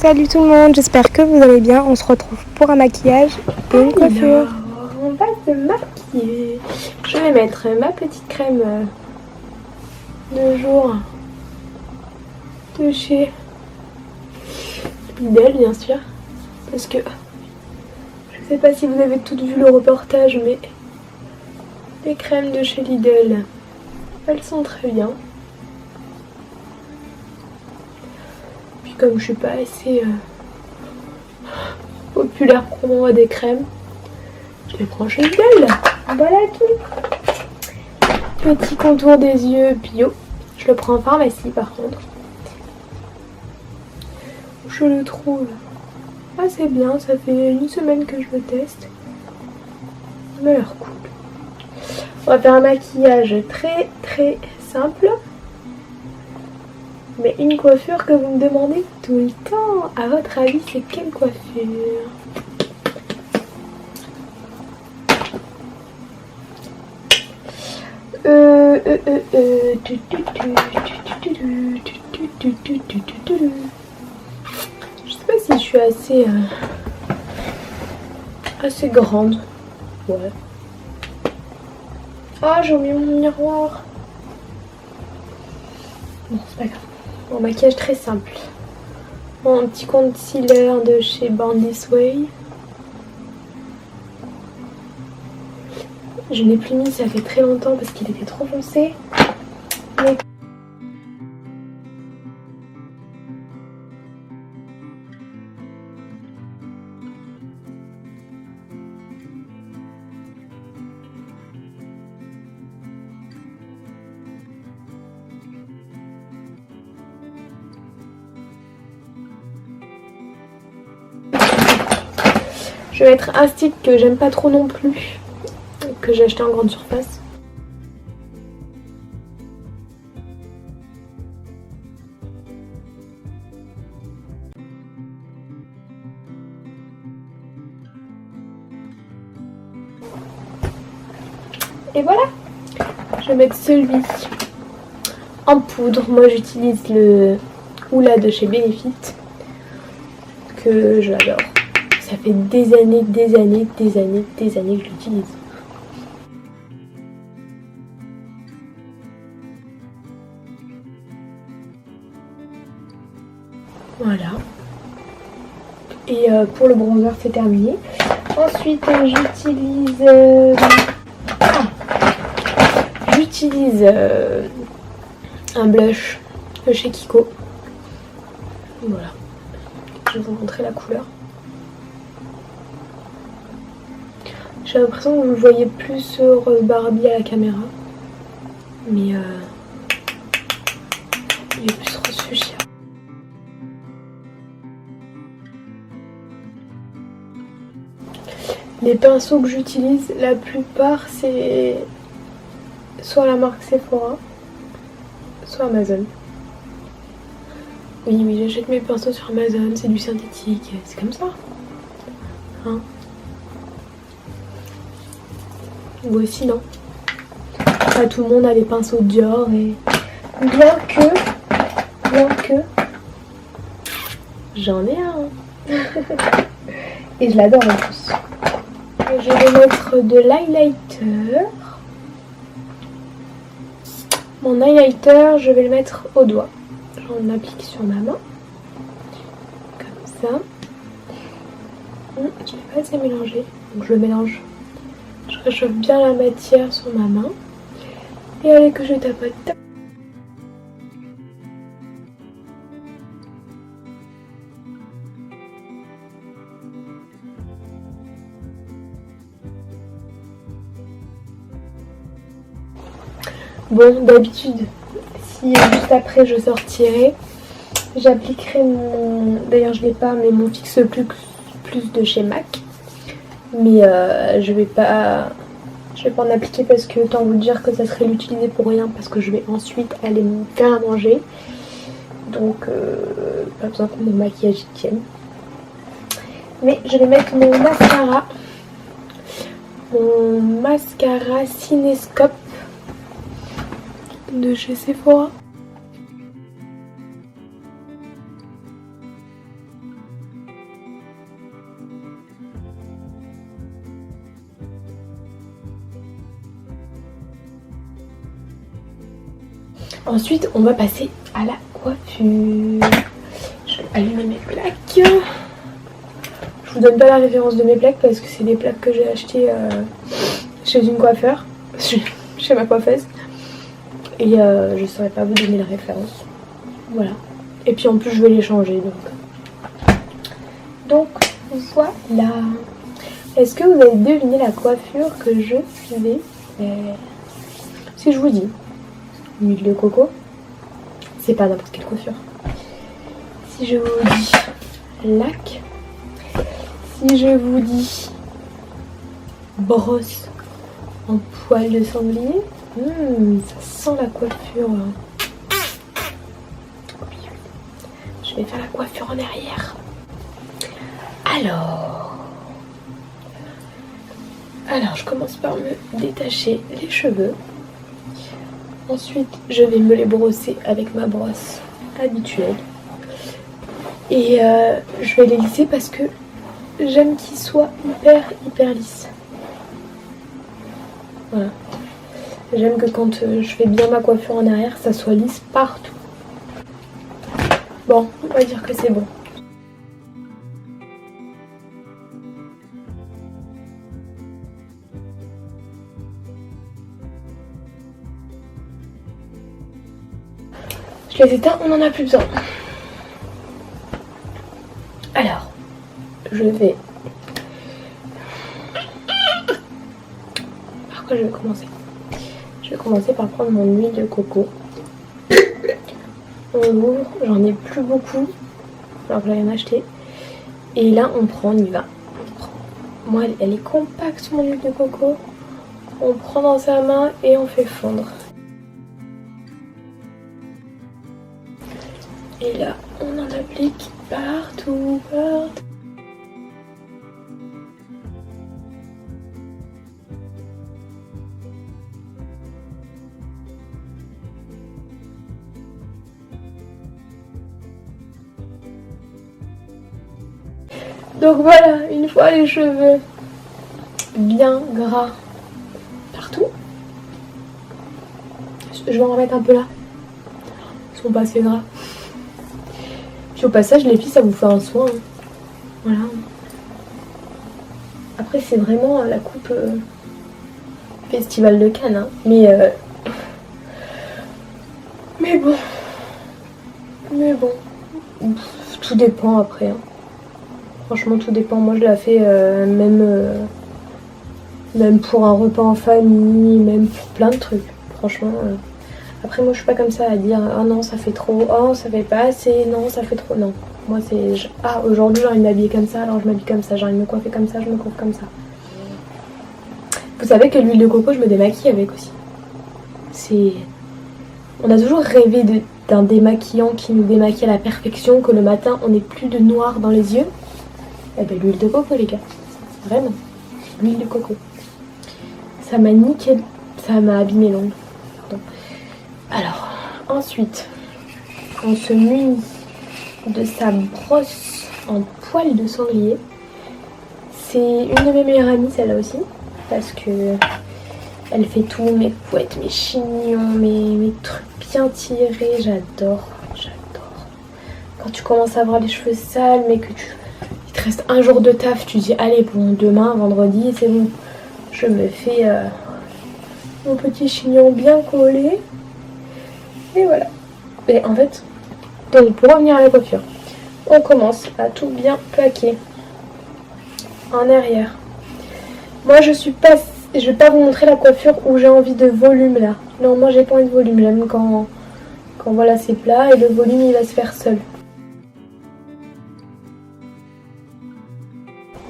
Salut tout le monde, j'espère que vous allez bien. On se retrouve pour un maquillage et une coiffure. On va se maquiller. Je vais mettre ma petite crème de jour de chez Lidl, bien sûr. Parce que je sais pas si vous avez toutes vu le reportage, mais les crèmes de chez Lidl, elles sont très bien. Puis comme je suis pas assez populaire pour moi des crèmes, je les prends chez Lidl. Voilà tout. Petit contour des yeux bio. Je le prends en pharmacie par contre. Je le trouve assez bien. Ça fait une semaine que je le teste. Il m'a l'air cool. On va faire un maquillage très très simple. Mais une coiffure que vous me demandez tout le temps. À votre avis, c'est quelle coiffure ? Je sais pas si je suis assez grande. Ouais. Ah, j'ai oublié mon miroir. Bon, c'est pas grave. Bon, maquillage très simple. Bon, un petit concealer de chez Born This Way. Je n'ai plus mis, ça fait très longtemps parce qu'il était trop foncé. Mais... je vais mettre un stick que j'aime pas trop non plus, que j'ai acheté en grande surface. Et voilà, je vais mettre celui en poudre. Moi j'utilise le Hoola de chez Benefit, que j'adore. Ça fait des années que je l'utilise. Voilà. Et pour le bronzer, c'est terminé. Ensuite, j'utilise un blush de chez Kiko. Voilà. Je vais vous montrer la couleur. J'ai l'impression que vous le voyez plus rose Barbie à la caméra. Mais il est plus rose fuchsia. Les pinceaux que j'utilise, la plupart, c'est soit la marque Sephora, soit Amazon. Oui, j'achète mes pinceaux sur Amazon, c'est du synthétique, c'est comme ça. Hein? Ou aussi non. Pas tout le monde a les pinceaux Dior et bien que j'en ai un. Et je l'adore en plus. Je vais mettre de l'highlighter. Mon highlighter, je vais le mettre au doigt. J'en applique sur ma main. Comme ça. Je l'ai pas assez mélangé. Donc je le mélange. Je réchauffe bien la matière sur ma main. Et allez que je tapote. Bon, d'habitude, si juste après je sortirai, j'appliquerai mon... D'ailleurs je l'ai pas, mais mon fixe plus de chez MAC. Mais je vais pas en appliquer parce que autant vous dire que ça serait l'utiliser pour rien, parce que je vais ensuite aller me faire à manger. Donc pas besoin que mon maquillage y tienne. Mais je vais mettre mon mascara. Mon mascara Cinescope de chez Sephora. Ensuite, on va passer à la coiffure. Je vais allumer mes plaques. Je vous donne pas la référence de mes plaques parce que c'est des plaques que j'ai achetées chez une coiffeur, chez ma coiffeuse. Et je saurais pas vous donner la référence. Voilà. Et puis en plus je vais les changer donc voilà. Est-ce que vous avez deviné la coiffure que je vais faire? Si je vous dis huile de coco, c'est pas n'importe quelle coiffure. Si je vous dis lac, si je vous dis brosse en poil de sanglier, ça sent la coiffure. Je vais faire la coiffure en arrière. Alors je commence par me détacher les cheveux. Ensuite, je vais me les brosser avec ma brosse habituelle. Et je vais les lisser parce que j'aime qu'ils soient hyper lisses. Voilà. J'aime que quand je fais bien ma coiffure en arrière, ça soit lisse partout. Bon, on va dire que c'est bon. Je les éteins, on n'en a plus besoin. Alors, je vais... Par quoi je vais commencer? Je vais commencer par prendre mon huile de coco. On l'ouvre, j'en ai plus beaucoup, alors que j'avais en acheté. Et là, on y va. Moi, elle est compacte, mon huile de coco. On prend dans sa main et on fait fondre. Et là, on en applique partout. Donc voilà, une fois les cheveux bien gras partout, je vais en remettre un peu là. Ils sont pas assez gras. Puis au passage, les filles, ça vous fait un soin. Hein. Voilà. Après, c'est vraiment la coupe Festival de Cannes. Hein. Mais bon. Tout dépend après. Hein. Franchement, tout dépend. Moi, je la fais même pour un repas en famille, même pour plein de trucs. Franchement. Après, moi, je suis pas comme ça à dire « Oh non, ça fait trop. Oh, ça fait pas assez. Non, ça fait trop. » Non. Moi, c'est... Ah, aujourd'hui, j'ai envie de m'habiller comme ça, alors je m'habille comme ça. J'ai envie de me coiffer comme ça, je me coiffe comme ça. Vous savez que l'huile de coco, je me démaquille avec aussi. C'est... On a toujours rêvé d'un démaquillant qui nous démaquille à la perfection, que le matin, on n'ait plus de noir dans les yeux. Eh ben, l'huile de coco, les gars. Vraiment. L'huile de coco. Ça m'a niqué... Ça m'a abîmé l'ongle. Pardon. Alors, ensuite, on se munit de sa brosse en poil de sanglier. C'est une de mes meilleures amies, celle-là aussi, parce que elle fait tout, mes couettes, mes chignons, mes trucs bien tirés. J'adore. Quand tu commences à avoir les cheveux sales, mais que il te reste un jour de taf, tu dis allez, bon, demain, vendredi, c'est bon. Je me fais mon petit chignon bien collé. Et voilà. Et en fait, donc pour revenir à la coiffure, on commence à tout bien plaquer en arrière. Moi je vais pas vous montrer la coiffure où j'ai envie de volume là. Non, moi j'ai pas envie de volume, j'aime quand voilà c'est plat et le volume il va se faire seul.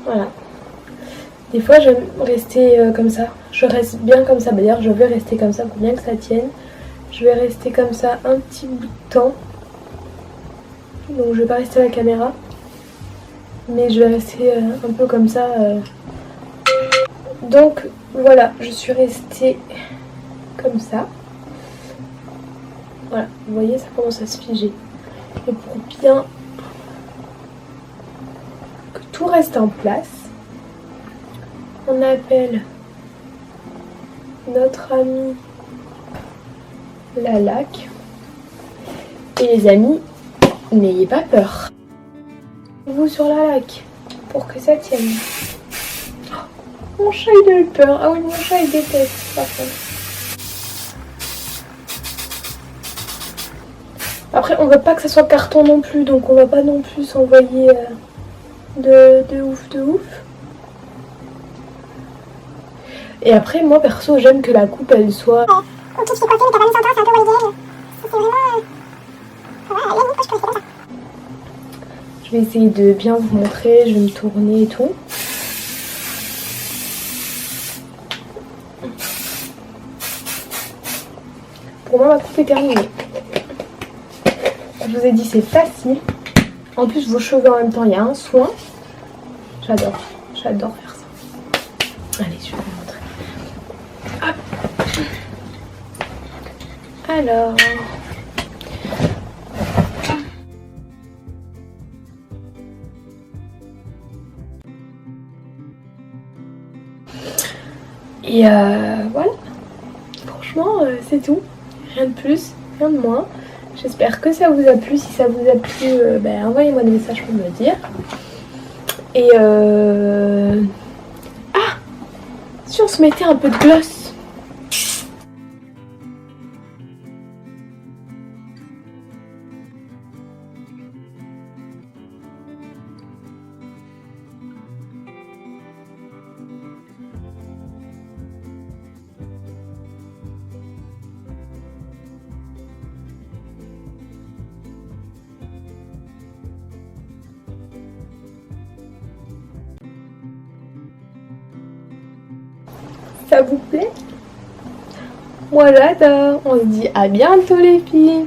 Voilà. Des fois j'aime rester comme ça. Je reste bien comme ça. D'ailleurs je vais rester comme ça pour bien que ça tienne. Je vais rester comme ça un petit bout de temps. Donc je vais pas rester à la caméra. Mais je vais rester un peu comme ça. Donc voilà, je suis restée comme ça. Voilà, vous voyez, ça commence à se figer. Et pour bien que tout reste en place, on appelle notre amie la laque. Et les amis, n'ayez pas peur. Vous sur la laque pour que ça tienne. Oh, mon chat il a eu peur. Ah oui, mon chat il déteste par contre. Après, on veut pas que ça soit carton non plus, donc on va pas non plus s'envoyer de ouf. Et après, moi perso, j'aime que la coupe elle soit. Ok, tu t'es coiffé, mais t'as pas mis 100 ans, c'est un peu Wally. C'est vraiment. Ça va, Yannick, je peux rester comme ça. Je vais essayer de bien vous montrer, je vais me tourner et tout. Pour moi, ma coupe est terminée. Je vous ai dit, c'est facile. En plus, vos cheveux en même temps, il y a un soin. J'adore faire ça. Allez, je vais vous montrer. Hop. Alors. Et voilà. Franchement, c'est tout. Rien de plus, rien de moins. J'espère que ça vous a plu. Si ça vous a plu, envoyez-moi des messages pour me le dire. Et ah, si on se mettait un peu de gloss. Ça vous plaît? Moi j'adore. On se dit à bientôt les filles.